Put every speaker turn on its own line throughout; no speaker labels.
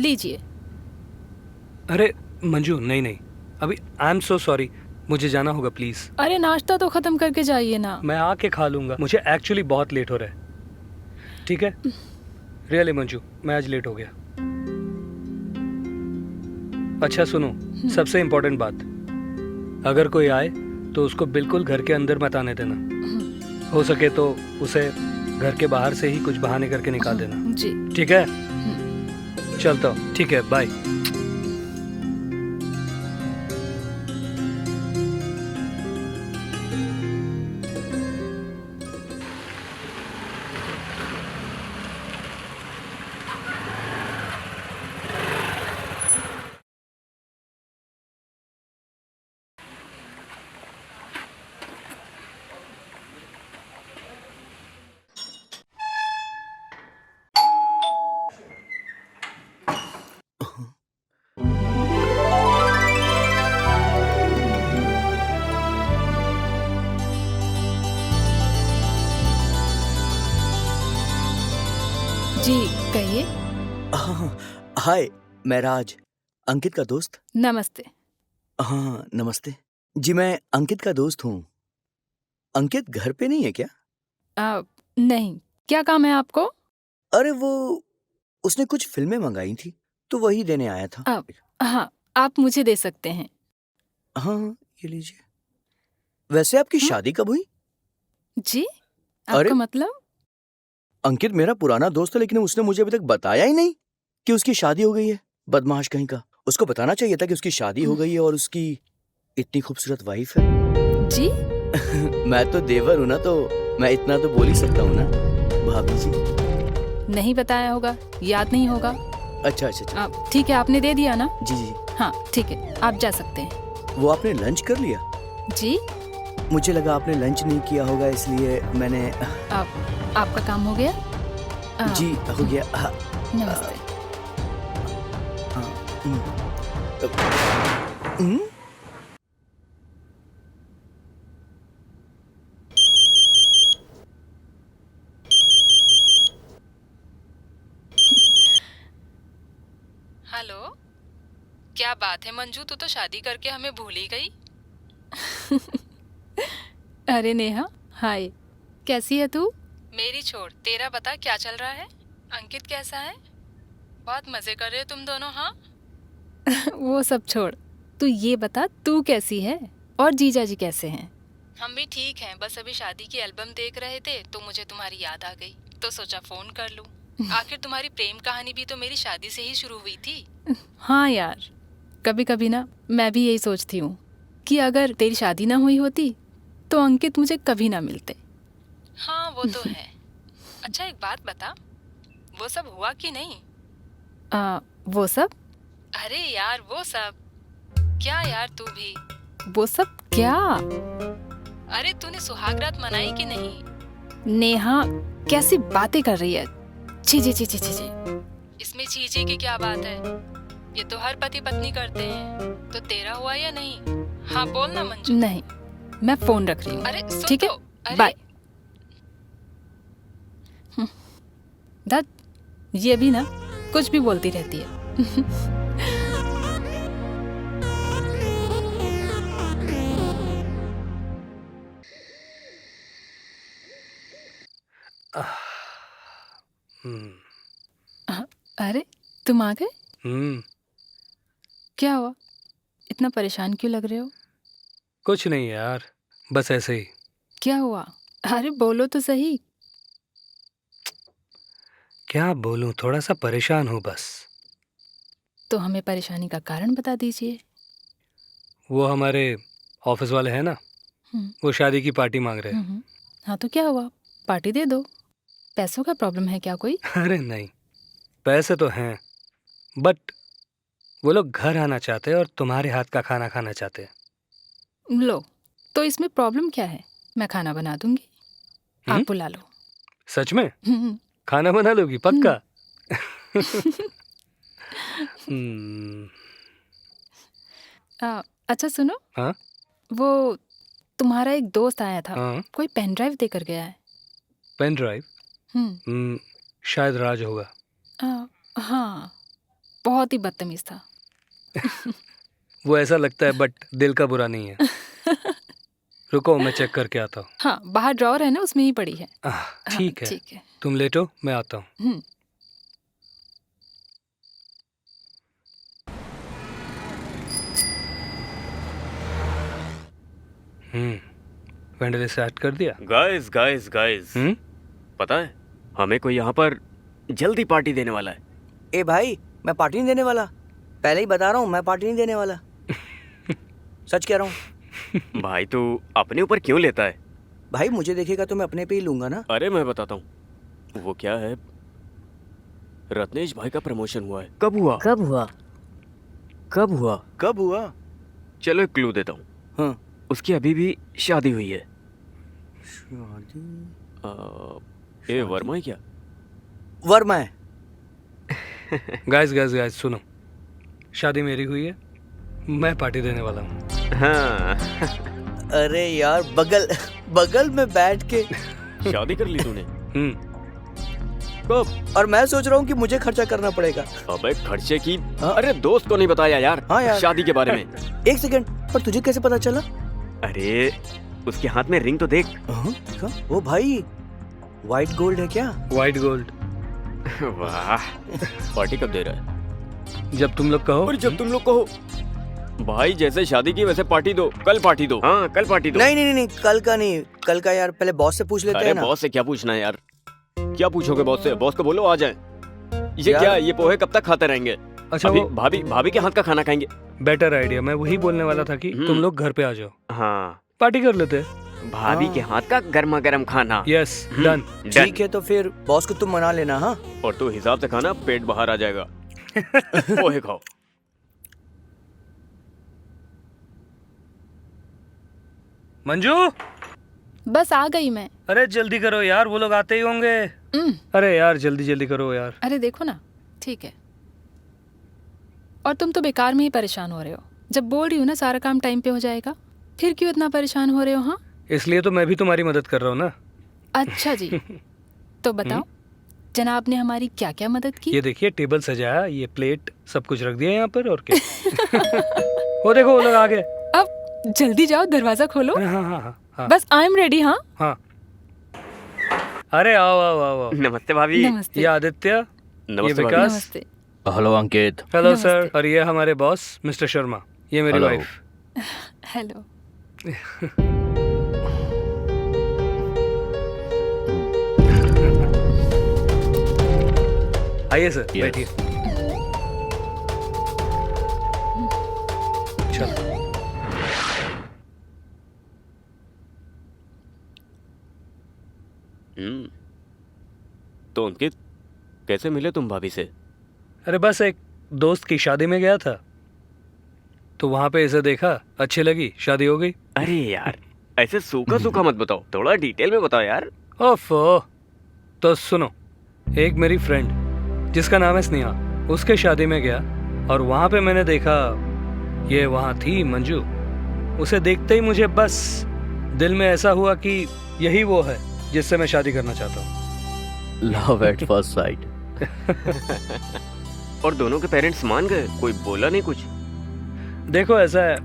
लीजिए।
अरे मंजू, नहीं नहीं, अभी आई एम सो सॉरी, मुझे जाना होगा प्लीज।
अरे नाश्ता तो खत्म करके जाइए ना।
मैं आके खा लूंगा, मुझे एक्चुअली बहुत लेट हो रहा है। ठीक है, रियली मंजू, मैं आज लेट हो गया। अच्छा सुनो, सबसे इम्पोर्टेंट बात, अगर कोई आए तो उसको बिल्कुल घर के अंदर मत आने देना। हो सके तो उसे घर के बाहर से ही कुछ बहाने करके निकाल देना।
जी।
ठीक है, चलता हूँ। ठीक है, बाय।
जी कहिए।
हाँ, हाय, मैं राज, अंकित का दोस्त।
नमस्ते।
हाँ, नमस्ते। जी, मैं अंकित का दोस्त हूँ। अंकित घर पे नहीं है क्या?
नहीं, क्या काम है आपको?
अरे वो, उसने कुछ फिल्में मंगाई थी, तो वही देने आया था।
हाँ, आप मुझे दे सकते हैं।
हाँ, ये लीजिए। वैसे आपकी
हाँ?
शादी कब हुई?
जी?
अरे,
आपका मतलब?
अंकित मेरा पुराना दोस्त है, लेकिन उसने मुझे अभी तक बताया ही नहीं कि उसकी शादी हो गई है। बदमाश कहीं का। उसको बताना चाहिए था कि उसकी शादी हो गई है और उसकी इतनी खूबसूरत वाइफ है।
जी?
मैं तो देवर हूँ ना, तो मैं इतना तो बोल ही सकता हूँ ना, भाभी जी।
नहीं बताया होगा, याद नहीं होगा।
अच्छा अच्छा अच्छा।
ठीक है, आपने दे दिया ना?
जी जी।
हाँ ठीक है, आप जा सकते हैं।
वो आपने लंच कर लिया?
जी?
मुझे लगा आपने लंच नहीं किया होगा, इसलिए मैंने।
आपका काम हो गया?
जी हो गया।
नमस्ते।
हम्म?
हेलो, क्या बात है मंजू, तू तो शादी करके हमें भूल ही गई। अरे नेहा, हाय, कैसी है तू? मेरी छोड़, तेरा बता क्या चल रहा है? अंकित कैसा है? बहुत मजे कर रहे हो तुम दोनों, हाँ? वो सब छोड़, तू ये बता तू कैसी है और जीजा जी कैसे हैं? हम भी ठीक हैं, बस अभी शादी की एल्बम देख रहे थे तो मुझे तुम्हारी याद आ गई, तो सोचा फोन कर लूं। आखिर तुम्हारी प्रेम कहानी भी तो मेरी शादी से ही शुरू हुई थी। हाँ यार, कभी कभी ना मैं भी यही सोचती हूँ कि अगर तेरी शादी ना हुई होती तो अंकित मुझे कभी ना मिलते। हाँ वो तो है। अच्छा एक बात बता, वो सब हुआ कि नहीं? वो सब? अरे यार वो सब क्या यार, तू भी वो सब क्या? अरे तूने सुहागरात मनाई कि नहीं? नेहा कैसी बातें कर रही है, छी छी छी छी छी छी। इसमें छी छी की क्या बात है, ये तो हर पति पत्नी करते हैं, तो तेरा हुआ या नहीं? हाँ बोल ना मंजू। नहीं, मैं फोन रख रही हूँ। अरे सुन, ठीक है, बाय। धत, ये भी ना कुछ भी बोलती रहती है। अरे तुम आ गए? क्या हुआ, इतना परेशान क्यों लग रहे हो?
कुछ नहीं यार, बस ऐसे ही।
क्या हुआ? अरे बोलो तो सही।
क्या बोलूं, थोड़ा सा परेशान हूँ बस।
तो हमें परेशानी का कारण बता दीजिए।
वो हमारे ऑफिस वाले हैं ना, वो शादी की पार्टी मांग रहे हैं।
हाँ तो क्या हुआ, पार्टी दे दो। पैसों का प्रॉब्लम है क्या कोई?
अरे नहीं, पैसे तो हैं, बट वो लोग घर आना चाहते हैं और तुम्हारे हाथ का खाना खाना चाहते हैं।
लो, तो इसमें प्रॉब्लम क्या है, मैं खाना बना दूंगी, आप बुला लो।
सच में? खाना बना लोगी पक्का?
अच्छा सुनो।
हाँ
वो तुम्हारा एक दोस्त आया था,
हाँ।
कोई पेन ड्राइव देकर गया है।
Pen drive? शायद राज होगा।
हाँ। बहुत ही बदतमीज था।
वो ऐसा लगता है बट दिल का बुरा नहीं है। रुको मैं चेक करके आता हूँ।
हाँ, बाहर ड्रॉअर है ना, उसमें ही पड़ी है।
आह,
हाँ,
ठीक है,
ठीक है।
तुम लेटो मैं आता हूँ।
हम्म,
वेंडले स्टार्ट कर दिया।
गाइस गाइस गाइस,
हम्म
पता है हमें कोई यहाँ पर जल्दी पार्टी देने वाला है।
ए भाई, मैं पार्टी नहीं देने वाला। पहले ही बता रहा हूँ, मैं पार्टी नहीं देने वाला। सच कह रहा हूँ।
भाई तू अपने ऊपर क्यों लेता है?
भाई मुझे देखेगा तो मैं अपने पे ही लूंगा ना।
अरे मैं बताता हूँ, वो क्या है, रत्नेश भाई का प्रमोशन हुआ है। कब हुआ?
कब हुआ?
कब हुआ?
कब हुआ?
चलो एक क्लू देता हूँ।
हाँ।
उसकी अभी भी शादी हुई है। ए वर्मा है क्या?
वर्मा है।
गाइस गाइस गाइस सुनो, शादी मेरी हुई है, मैं पार्टी देने वाला हूँ।
हाँ।
अरे यार, बगल में बैठ के।
शादी कर ली तूने?
कब? और मैं सोच रहा हूँ कि मुझे खर्चा करना पड़ेगा।
अबे खर्चे की?
हाँ?
अरे दोस्त को नहीं बताया यार,
हाँ यार।
शादी के बारे में।
एक सेकंड, पर तुझे कैसे पता चला?
अरे उसके हाथ में रिंग तो देख।
हाँ? ओ भाई, व्हाइट गोल्ड है क्या?
White gold.
वाह, पार्टी कब दे रहा है?
जब तुम लोग कहो।
और जब तुम लोग कहो। भाई जैसे शादी की वैसे पार्टी दो, कल पार्टी दो। हाँ कल पार्टी दो।
नहीं, कल का नहीं, कल का यार पहले बॉस से पूछ लेते
अरे
हैं ना।
बॉस से क्या पूछना है यार? क्या पूछोगे बॉस से? बॉस को बोलो आ जाए। ये
यार।
क्या, ये पोहे कब तक खाते रहेंगे?
अच्छा
अभी
वो
भाभी के हाथ का खाना खाएंगे।
बेटर आइडिया, मैं वही बोलने वाला था कि तुम लोग घर पे आ जाओ,
हाँ,
पार्टी कर लेते।
भाभी के हाथ का गर्मा गर्म खाना।
Yes done.
ठीक है, तो फिर बॉस को तुम मना लेना। हाँ,
और तू हिसाब से खाना, पेट बाहर आ जाएगा। पोहे खाओ।
मंजू,
बस आ गई मैं।
अरे जल्दी करो यार, वो लोग आते ही होंगे। अरे यार जल्दी जल्दी करो यार।
अरे देखो ना, ठीक है। और तुम तो बेकार में ही परेशान हो रहे हो। जब बोल रही हूँ ना सारा काम टाइम पे हो जाएगा, फिर क्यों इतना परेशान हो रहे हो? हाँ,
इसलिए तो मैं भी तुम्हारी मदद कर रहा हूँ ना।
अच्छा जी, तो बताओ जनाब ने हमारी क्या क्या मदद की?
ये देखिए टेबल सजाया, ये प्लेट सब कुछ रख दिया यहाँ पर, और क्या। वो देखो वो लोग आ गए।
अब जल्दी जाओ, दरवाजा खोलो।
हाँ हाँ हाँ हाँ
बस आई एम रेडी। हाँ
हाँ। अरे आओ आओ आओ आओ।
नमस्ते भाभी।
नमस्ते।
ये आदित्य, ये
नमस्ते भाभी।
विकास।
नमस्ते।
हेलो अंकित।
हेलो
नमस्ते।
सर। और ये हमारे बॉस मिस्टर शर्मा, ये मेरी
हेलो।
वाइफ।
हेलो।
आइए सर,
Yes.
बैठिए। चलो।
तो अंकित, कैसे मिले तुम भाभी से?
अरे बस एक दोस्त की शादी में गया था, तो वहां पे इसे देखा, अच्छी लगी, शादी हो गई।
अरे यार, ऐसे सूखा सूखा मत बताओ, थोड़ा डिटेल में बताओ यार।
ओफो। तो सुनो, एक मेरी फ्रेंड जिसका नाम है स्नेहा, उसके शादी में गया और वहां पे मैंने देखा ये वहां थी मंजू। उसे देखते ही मुझे बस दिल में ऐसा हुआ कि यही वो है जिससे मैं शादी करना चाहता हूँ।
Love at first sight.
और दोनों के पेरेंट्स मान गए? कोई बोला नहीं कुछ?
देखो ऐसा है,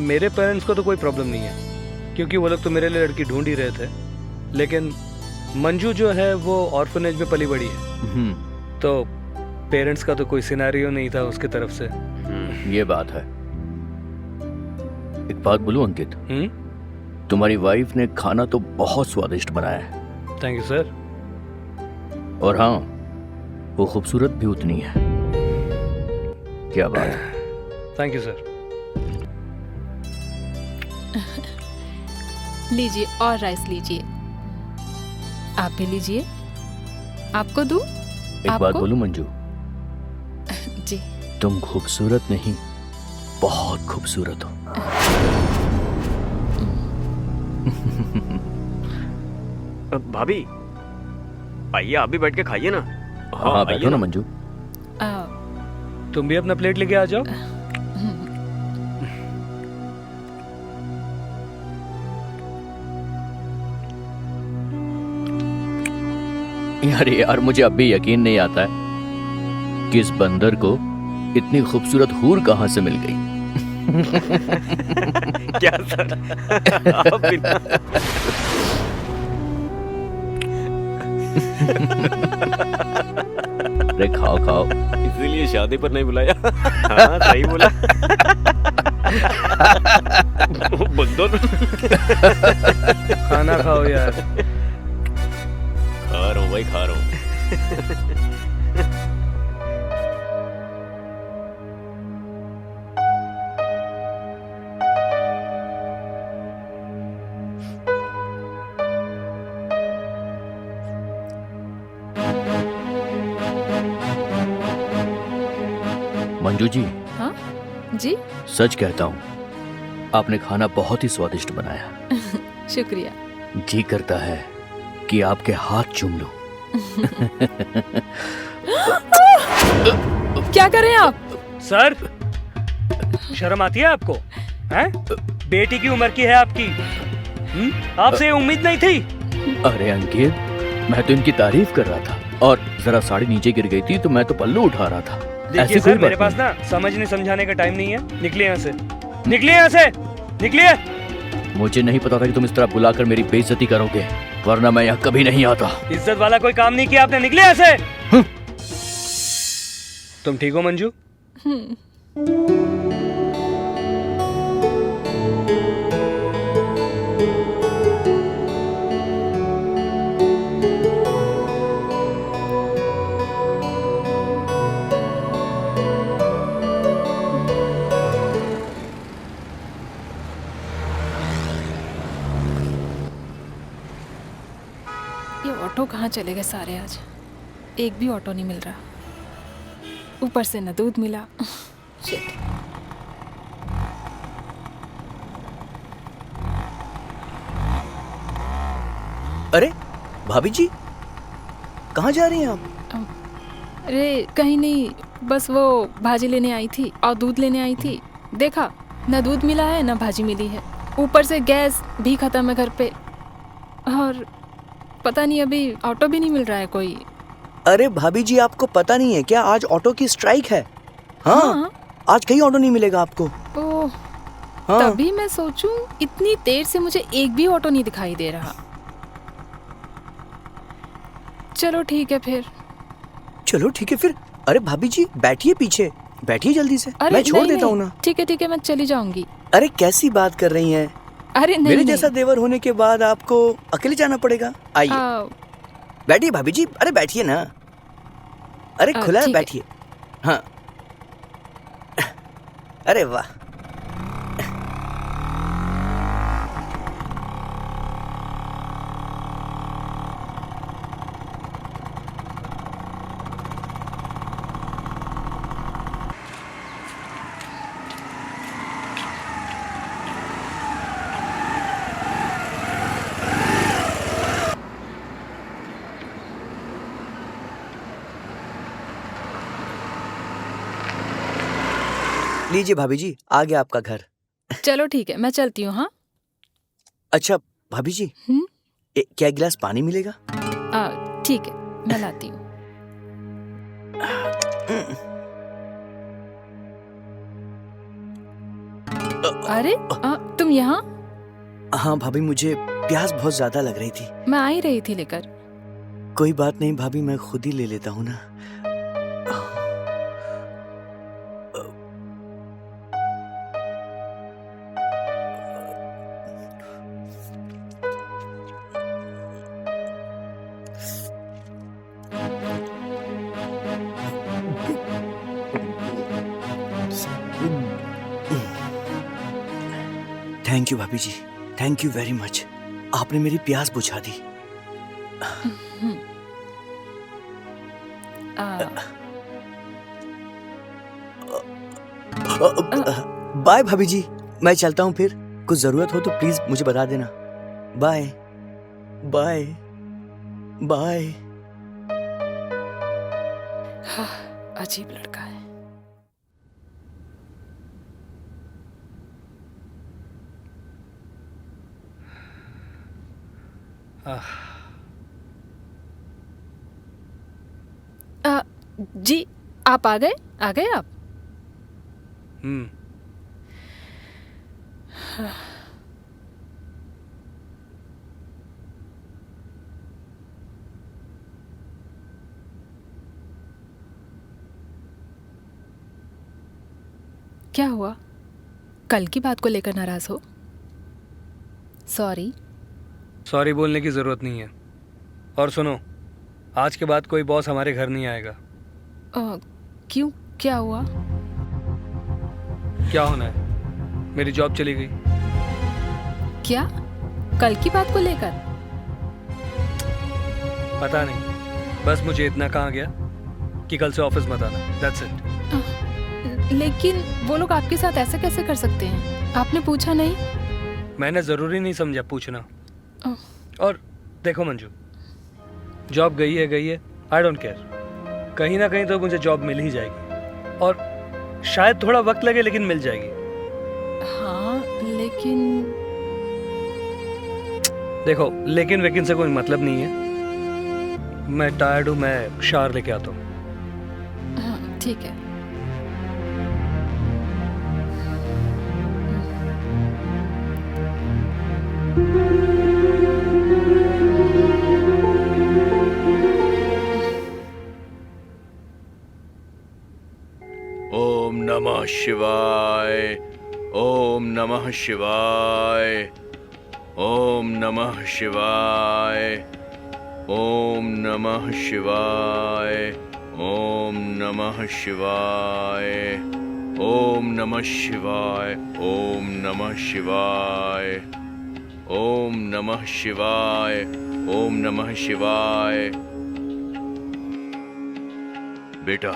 मेरे पेरेंट्स को तो कोई प्रॉब्लम नहीं है, क्योंकि वो लोग तो मेरे लिए लड़की ढूंढ ही रहे थे। लेकिन मंजू जो है वो ऑर्फनेज में पली बड़ी है, तो पेरेंट्स का तो कोई सिनेरियो नहीं था उसकी तरफ से।
ये बात है। एक बात बोलूं अंकित, तुम्हारी वाइफ ने खाना तो बहुत स्वादिष्ट बनाया है।
Thank you sir.
और हाँ, वो खूबसूरत भी उतनी है। क्या बात है।
Thank you sir.
लीजिए और राइस लीजिए। आप भी लीजिए। आपको दूं?
एक बात
आपको?
बोलूं मंजू,
जी।
तुम खूबसूरत नहीं, बहुत खूबसूरत हो।
भाभी आइए, आप भी बैठ के खाइए ना।
हाँ
आइए
बैठो ना मंजू।
तुम भी अपना प्लेट लेके आ जाओ।
यार मुझे अब भी यकीन नहीं आता है कि इस बंदर को इतनी खूबसूरत हूर कहाँ से मिल गई?
क्या सर? आप बिना
अरे खाओ खाओ।
इसीलिए शादी पर नहीं बुलाया। हाँ सही बोला। बंदो
खाना खाओ यार।
खा रहा हूँ भाई, खा रहा हूँ।
मंजू जी,
हाँ जी,
सच कहता हूँ आपने खाना बहुत ही स्वादिष्ट बनाया।
शुक्रिया।
जी करता है कि आपके हाथ चूम लूं।
क्या कर रहे हैं आप?
सर, शर्म आती है आपको? हैं? बेटी की उम्र की है आपकी। आपसे ये उम्मीद नहीं थी।
अरे अंकित, मैं तो इनकी तारीफ कर रहा था और जरा साड़ी नीचे गिर गई थी तो मैं तो पल्लू उठा रहा था।
देखिए सर, मेरे पास ना समझने समझाने का टाइम नहीं है। निकलिए यहाँ से, निकलिए यहाँ से, निकलिए।
मुझे नहीं पता था कि तुम इस तरह बुलाकर मेरी बेइज्जती करोगे, वरना मैं यहाँ कभी नहीं आता।
इज्जत वाला कोई काम नहीं किया आपने, निकलिए यहाँ से। तुम ठीक हो मंजू?
ये ऑटो कहाँ चले गए सारे आज? एक भी ऑटो नहीं मिल रहा, ऊपर से न दूध मिला। शिट।
अरे भाभी जी, कहाँ जा रही हैं आप?
अरे कहीं नहीं, बस वो भाजी लेने आई थी और दूध लेने आई थी। देखा, न दूध मिला है न भाजी मिली है, ऊपर से गैस भी खत्म है घर पे, और पता नहीं अभी ऑटो भी नहीं मिल रहा है कोई।
अरे भाभी जी, आपको पता नहीं है क्या, आज ऑटो की स्ट्राइक है। हाँ, आज कहीं ऑटो नहीं मिलेगा आपको।
ओह,
हाँ।
तभी मैं सोचूं इतनी देर से मुझे एक भी ऑटो नहीं दिखाई दे रहा। चलो ठीक है फिर।
चलो ठीक है फिर। अरे भाभी जी, बैठिए पीछे, बैठिए जल्दी से।
अरे
मैं छोड़
नहीं,
देता हूँ
नहीं।
ना।
ठीक है मैं चली जाऊंगी।
अरे कैसी बात कर रही हैं?
अरे नहीं,
मेरे
नहीं।
जैसा देवर होने के बाद आपको अकेले जाना पड़ेगा। आइए, बैठिए भाभी जी। अरे बैठिए ना। अरे खुला है,
ठीक है।
बैठिए। हाँ। अरे वाह। लीजिए भाभी जी, आ गया आपका घर।
चलो ठीक है, मैं चलती हूँ। हाँ।
अच्छा भाभी जी, क्या एक गिलास पानी मिलेगा?
ठीक है, मैं लाती हूँ। अरे तुम यहाँ?
हाँ भाभी, मुझे प्यास बहुत ज्यादा लग रही थी।
मैं आ ही रही थी लेकर।
कोई बात नहीं भाभी, मैं खुद ही ले लेता हूँ ना। थैंक यू भाभी जी, थैंक यू वेरी मच। आपने मेरी प्यास बुझा दी। बाय भाभी जी, मैं चलता हूँ फिर। कुछ जरूरत हो तो प्लीज मुझे बता देना। Bye bye bye.
अजीब लड़का है। जी, आप आ गए आप? क्या हुआ? कल की बात को लेकर नाराज हो? सॉरी।
सॉरी बोलने की ज़रूरत नहीं है। और सुनो, आज के बाद कोई बॉस हमारे घर नहीं आएगा।
क्यों, क्या हुआ?
क्या होना है? मेरी जॉब चली गई।
क्या? कल की बात को लेकर?
पता नहीं, बस मुझे इतना कहा गया कि कल से ऑफिस मत आना। That's it.
लेकिन वो लोग आपके साथ ऐसा कैसे कर सकते हैं? आपने पूछा नहीं?
मैंने ज़रूरी नहीं समझा पूछना।
ओह।
और देखो मंजू, जॉब गई है, आई डोंट केयर। कहीं ना कहीं तो मुझे जॉब मिल ही जाएगी, और शायद थोड़ा वक्त लगे लेकिन मिल जाएगी।
हाँ, लेकिन
देखो, लेकिन से कोई मतलब नहीं है। मैं टायर्ड हूँ, मैं शावर लेके आता हूँ।
हाँ, ठीक है।
ओम नमः शिवाय, ओम नमः शिवाय, ओम नमः शिवाय, ओम नमः शिवाय, ओम नमः शिवाय, ओम नमः शिवाय, ओम नमः शिवाय, ओम नमः शिवाय, ओम नमः शिवाय। बेटा,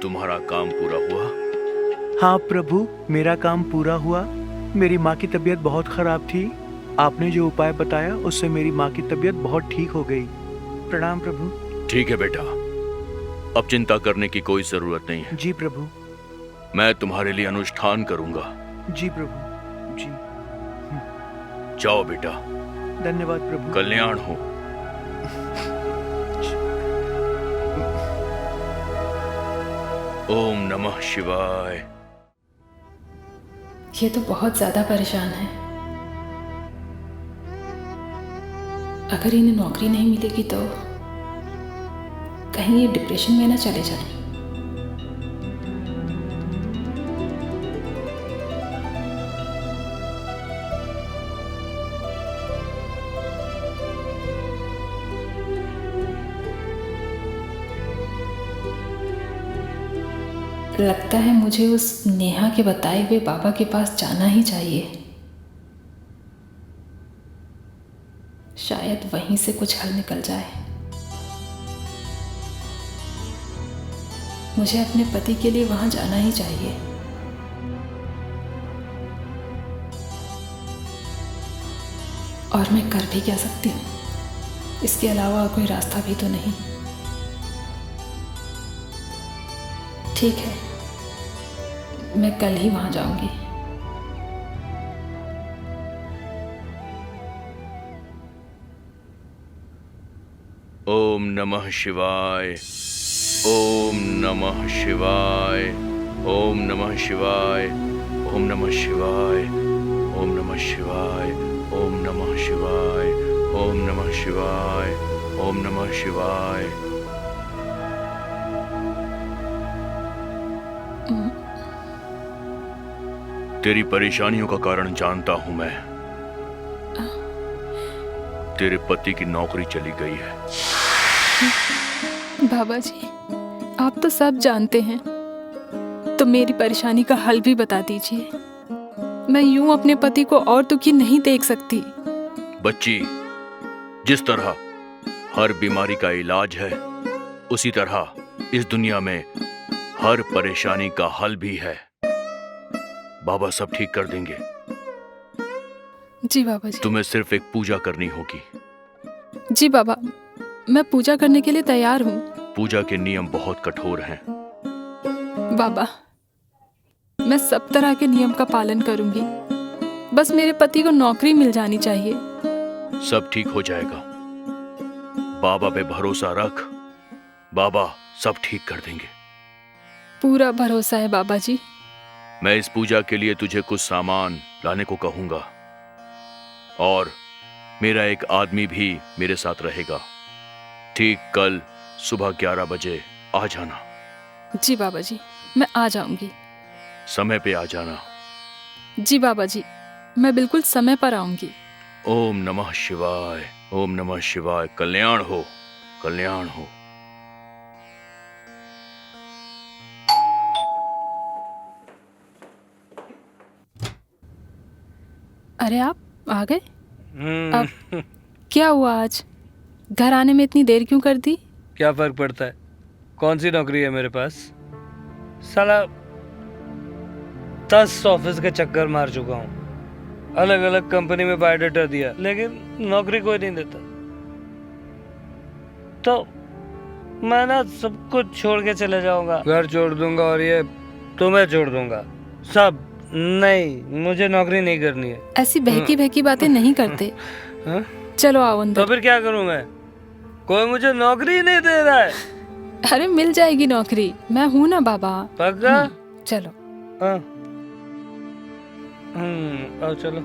तुम्हारा काम पूरा हुआ?
हाँ प्रभु, मेरा काम पूरा हुआ। मेरी माँ की तबीयत बहुत खराब थी। आपने जो उपाय बताया उससे मेरी माँ की तबीयत बहुत ठीक हो गई। प्रणाम प्रभु।
ठीक है बेटा, अब चिंता करने की कोई जरूरत नहीं है।
जी प्रभु।
मैं तुम्हारे लिए अनुष्ठान करूंगा।
जी प्रभु, जी।
जाओ बेटा।
धन्यवाद प्रभु।
कल्याण हो। ओम नमः शिवाय।
ये तो बहुत ज्यादा परेशान है। अगर इन्हें नौकरी नहीं मिलेगी तो कहीं ये डिप्रेशन में ना चले जाएं। लगता है मुझे उस नेहा के बताए हुए बाबा के पास जाना ही चाहिए। शायद वहीं से कुछ हल निकल जाए। मुझे अपने पति के लिए वहां जाना ही चाहिए। और मैं कर भी क्या सकती हूँ? इसके अलावा कोई रास्ता भी तो नहीं। ठीक है, मैं कल ही वहां जाऊंगी।
ओम नमः शिवाय, ओम नमः शिवाय, ओम नमः शिवाय, ओम नमः शिवाय, ओम नमः शिवाय, ओम नमः शिवाय, ओम नमः शिवाय, ओम नमः शिवाय। तेरी परेशानियों का कारण जानता हूं मैं। तेरे पति की नौकरी चली गई है।
बाबा जी, आप तो सब जानते हैं, तो मेरी परेशानी का हल भी बता दीजिए। मैं यूं अपने पति को और दुखी नहीं देख सकती।
बच्ची, जिस तरह हर बीमारी का इलाज है, उसी तरह इस दुनिया में हर परेशानी का हल भी है। बाबा सब ठीक कर देंगे।
जी बाबा जी।
तुम्हें सिर्फ एक पूजा करनी होगी।
जी बाबा, मैं पूजा करने के लिए तैयार हूँ।
पूजा के नियम बहुत कठोर हैं।
बाबा, मैं सब तरह के नियम का पालन करूंगी। बस मेरे पति को नौकरी मिल जानी चाहिए।
सब ठीक हो जाएगा। बाबा पे भरोसा रख, बाबा सब ठीक कर देंगे।
पूरा भरोसा है बाबा जी।
मैं इस पूजा के लिए तुझे कुछ सामान लाने को कहूंगा और मेरा एक आदमी भी मेरे साथ रहेगा। ठीक कल सुबह 11 बजे आ जाना।
जी बाबा जी, मैं आ जाऊंगी।
समय पे आ जाना।
जी बाबा जी, मैं बिल्कुल समय पर आऊंगी।
ओम नमः शिवाय, ओम नमः शिवाय। कल्याण हो, कल्याण हो।
अरे आप आ गए?
हम्म,
क्या हुआ आज? घर आने में इतनी देर क्यों कर दी?
क्या फर्क पड़ता है? कौन सी नौकरी है मेरे पास? साला 10 ऑफिस के चक्कर मार चुका हूँ, अलग अलग कंपनी में बायोडाटा दिया, लेकिन नौकरी कोई नहीं देता। तो मैं ना सब कुछ छोड़ के चले जाऊंगा, घर छोड़ दूंगा और ये तुम्हें छोड़ दूंगा सब। नहीं, मुझे नौकरी नहीं करनी है।
ऐसी बहकी बहकी बातें नहीं करते।
हाँ?
चलो आओ
तो
अंदर।
फिर क्या करूं मैं? कोई मुझे नौकरी ही नहीं दे रहा है।
अरे मिल जाएगी नौकरी, मैं हूं ना बाबा।
पक्का?
चलो।
हाँ। आओ चलो।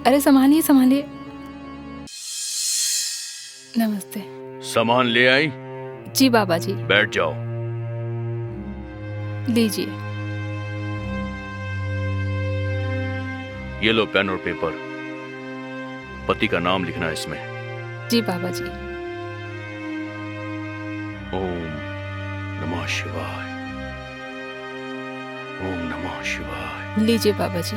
अरे संभालिए संभालिए। नमस्ते।
सामान ले आई?
जी बाबा जी।
बैठ जाओ।
लीजिए।
ये लो पेन और पेपर। पति का नाम लिखना है इसमें।
जी बाबा जी।
ओम नमः शिवाय, ओम नमः शिवाय।
लीजिए बाबा जी।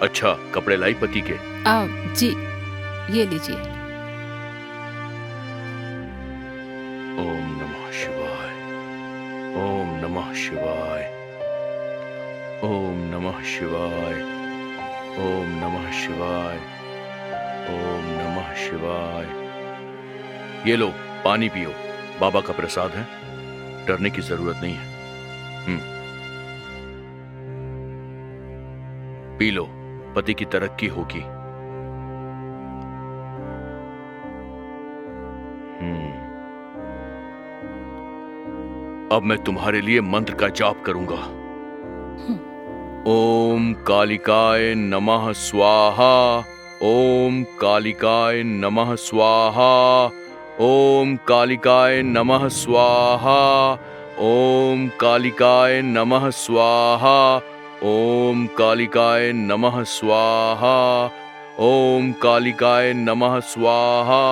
अच्छा, कपड़े लाई पति के?
आओ जी, ये लीजिए।
ओम नमः शिवाय, ओम नमः शिवाय, ओम नमः शिवाय, ओम नमः शिवाय, ओम नमः शिवाय। ये लो पानी पियो, बाबा का प्रसाद है, डरने की जरूरत नहीं है। पी लो, पति की तरक्की होगी। अब मैं तुम्हारे लिए मंत्र का जाप करूंगा। ओम कालिकाय नमः स्वाहा, ओम कालिकाय नमः स्वाहा, ओम कालिकाय नमः स्वाहा, ओम कालिकाय नमः स्वाहा, ओम कालिकाय नमः स्वाहा, ओम कालिकाय नमः स्वाहा,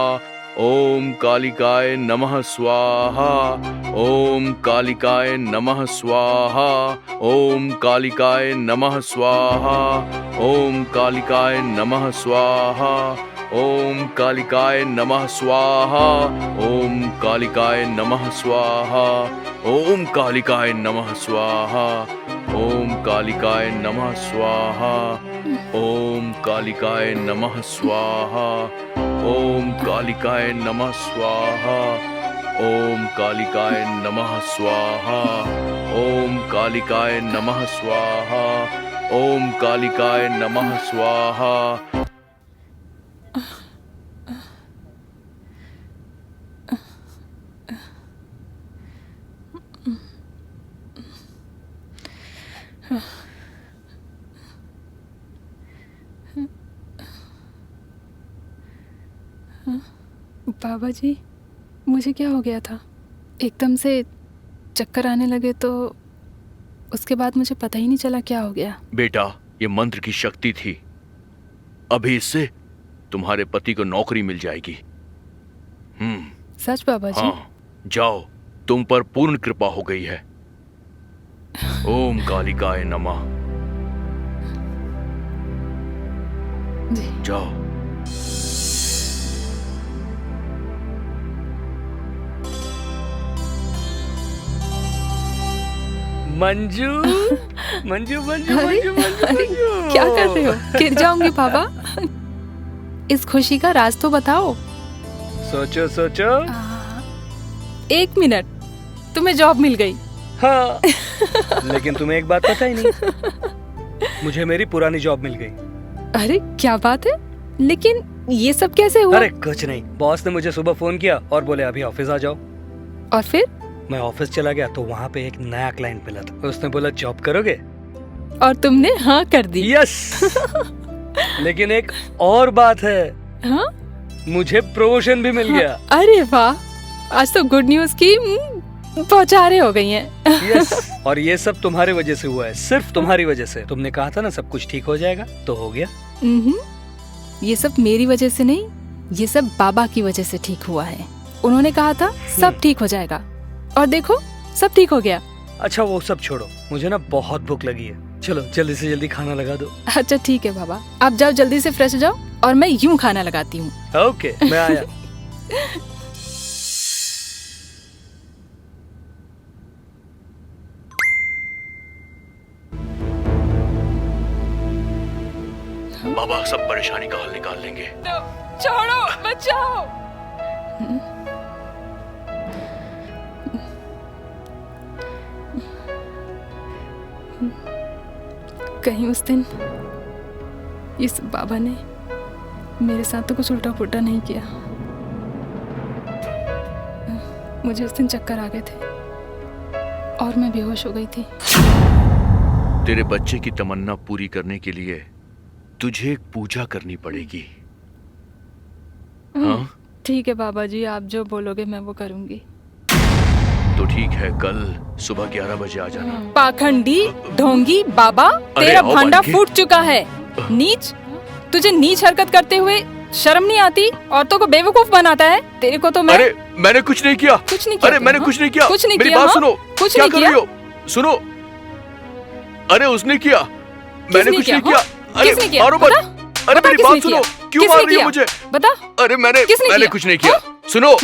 ओम कालिकाय नमः स्वाहा, ओम कालिकाय नमः स्वाहा, ओम कालिकाय नमः स्वाहा, ओम कालिकाय नमः स्वाहा, ओम कालिकाय नमः स्वाहा, ओम कालिकाय नमः स्वाहा, ओम कालिकाय नमः स्वाहा, ओम कालिकाय नमः स्वाहा, ओम कालिकाय नमः स्वाहा, ओम कालिकाय नमः स्वाहा, ओम कालिकाय नमः स्वाहा, ओम कालिकाय नमः स्वाहा, ओम कालिकाय नमः स्वाहा।
बाबा जी, मुझे क्या हो गया था? एकदम से चक्कर आने लगे तो उसके बाद मुझे पता ही नहीं चला क्या हो गया।
बेटा, ये मंत्र की शक्ति थी। अभी इससे तुम्हारे पति को नौकरी मिल जाएगी।
सच बाबा जी?
हाँ, जाओ, तुम पर पूर्ण कृपा हो गई है। ओम कालिकाय नमः।
जी।
जाओ।
मंजू, मंजू, मंजू,
अरे,
मंजू, मंजू,
अरे,
मंजू।
क्या कर रहे हो? गिर जाऊंगी बाबा। इस खुशी का राज तो बताओ।
सोचो सोचो।
1 मिनट, तुम्हें जॉब मिल गई।
हाँ, लेकिन तुम्हें एक बात पता ही नहीं, मुझे मेरी पुरानी जॉब मिल गई।
अरे क्या बात है? लेकिन ये सब कैसे हुआ?
अरे कुछ नहीं, बॉस ने मुझे सुबह फोन किया और बोले अभी ऑफिस आ जाओ।
और फिर?
मैं ऑफिस चला गया तो वहाँ पे एक नया क्लाइंट मिला था। उसने बोला जॉब करोगे?
और तुमने हाँ कर दी?
यस। लेकिन एक और बात है,
हाँ?
मुझे प्रमोशन भी मिल गया।
अरे वाह, आज तो गुड न्यूज की बौछारें हो गई हैं।
यस, और ये सब तुम्हारी वजह से हुआ है, सिर्फ तुम्हारी वजह से। तुमने कहा था ना सब कुछ ठीक हो जाएगा, तो हो गया।
ये सब मेरी वजह से नहीं, ये सब बाबा की वजह से ठीक हुआ है। उन्होंने कहा था सब ठीक हो जाएगा, और देखो सब ठीक हो गया।
अच्छा वो सब छोड़ो, मुझे ना बहुत भूख लगी है। चलो जल्दी से जल्दी खाना लगा दो।
अच्छा ठीक है बाबा, आप जाओ जल्दी से फ्रेश हो जाओ और मैं यूं खाना लगाती हूँ।
ओके, मैं आया।
बाबा सब परेशानी का हल निकाल लेंगे।
तो छोड़ो, बचाओ। कहीं उस दिन इस बाबा ने मेरे साथ तो कुछ उल्टा पुल्टा नहीं किया। मुझे उस दिन चक्कर आ गए थे और मैं बेहोश हो गई थी।
तेरे बच्चे की तमन्ना पूरी करने के लिए तुझे एक पूजा करनी पड़ेगी। हाँ?
ठीक है बाबा जी, आप जो बोलोगे मैं वो करूंगी।
तो ठीक है, कल सुबह 11 बजे आ जाना।
पाखंडी ढोंगी बाबा, तेरा
आओ
भांडा
बनके।
फूट चुका है। नीच, तुझे नीच हरकत करते हुए शर्म नहीं आती? औरतों को बेवकूफ बनाता है। तेरे को तो मैं
अरे मैंने कुछ नहीं किया।
कुछ नहीं किया।
अरे मैंने
हाँ?
कुछ नहीं किया।
कुछ नहीं
मेरी
किया,
बात
हाँ?
सुनो।
कुछ
क्या
नहीं
कर
किया।
रही हो? सुनो। अरे उसने किया, मैंने कुछ नहीं किया। अरे
किसने किया?
मारो मत।
बता।
अरे
बता
मेरी
किसने
बात सुनो।
किया?
क्यों
किसने
मार रही हो
किया?
मुझे?
बता।
अरे मैंने
किसने किया?
कुछ नहीं किया। सुनो।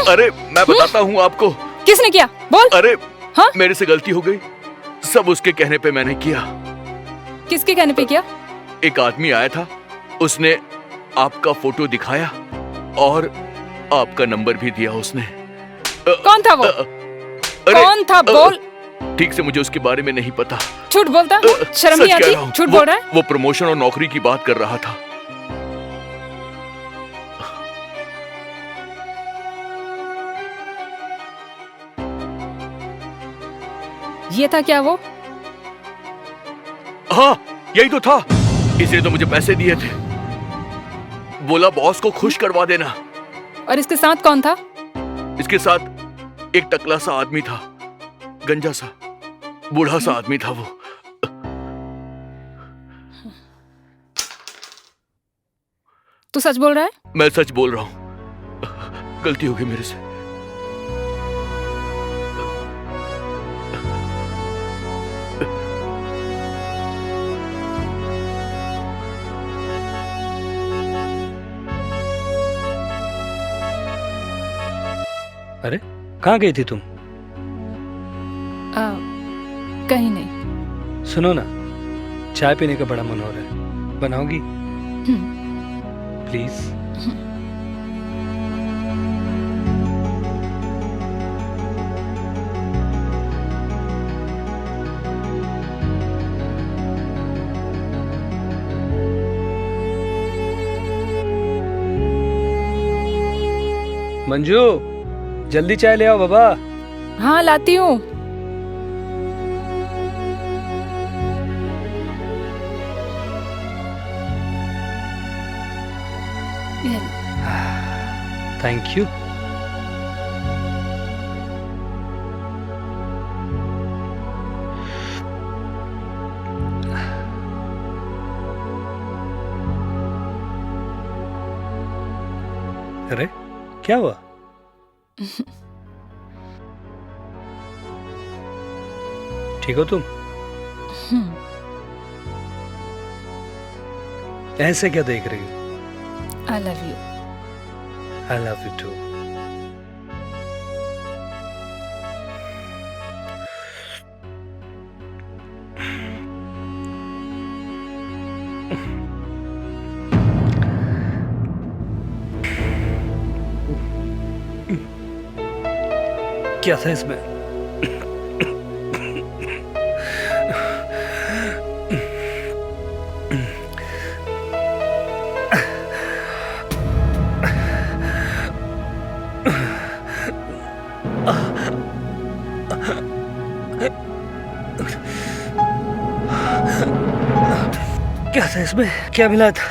अरे मैं बताता हूँ आपको।
किसने किया? बोल।
अरे
हाँ?
मेरे से गलती हो गई, सब उसके कहने पे मैंने किया।
किसके कहने पे किया?
एक आदमी आया था, उसने आपका फोटो दिखाया और आपका नंबर भी दिया उसने।
कौन था वो?
अरे
कौन था? बोल।
ठीक से मुझे उसके बारे में नहीं पता।
झूठ बोलता, शर्म
सच
नहीं
कह
आती?
रहा हूँ।
झूठ बोल रहा है।
वो प्रमोशन और नौकरी की बात कर रहा था।
ये था क्या वो?
हाँ यही तो था, इसने तो मुझे पैसे दिए थे, बोला बॉस को खुश करवा देना।
और इसके साथ कौन था?
इसके साथ एक टकला सा आदमी था, गंजा सा, बूढ़ा सा आदमी था वो।
तू सच बोल रहा है?
मैं सच बोल रहा हूं, गलती हो गई मेरे से।
अरे कहाँ गई थी तुम?
कहीं नहीं।
सुनो ना, चाय पीने का बड़ा मन हो रहा है, बनाओगी प्लीज? मंजू जल्दी चाय ले आओ बाबा।
हाँ लाती हूँ।
Thank you. अरे क्या हुआ? ठीक हो तुम? ऐसे क्या देख रही हो?
I love you.
I love you too. क्या था इसमें? क्या था इसमें? क्या मिला था?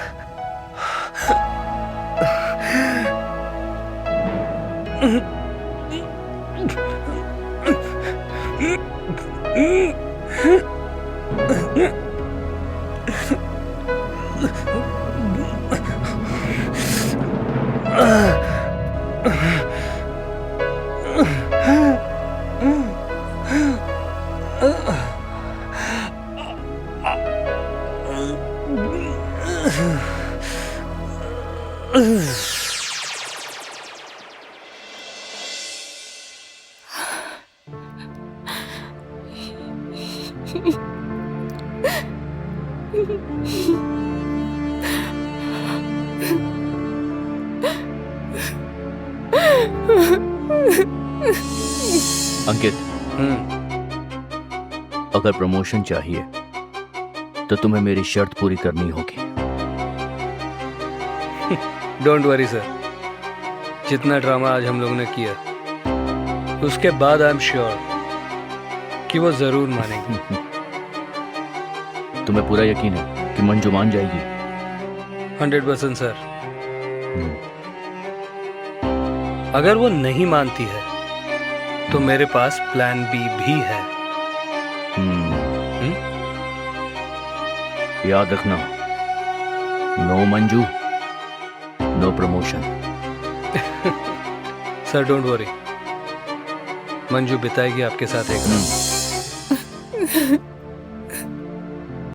अंकित, अगर प्रमोशन चाहिए तो तुम्हें मेरी शर्त पूरी करनी होगी।
डोंट वरी सर, जितना ड्रामा आज हम लोगों ने किया उसके बाद आई एम श्योर कि वो जरूर मानेगी।
तुम्हें पूरा यकीन है कि मंजू मान जाएगी?
100% सर। अगर वो नहीं मानती है तो मेरे पास प्लान बी भी है।
याद रखना, no Manju, no promotion.
Sir don't worry, Manju बिताएगी आपके साथ एक रात।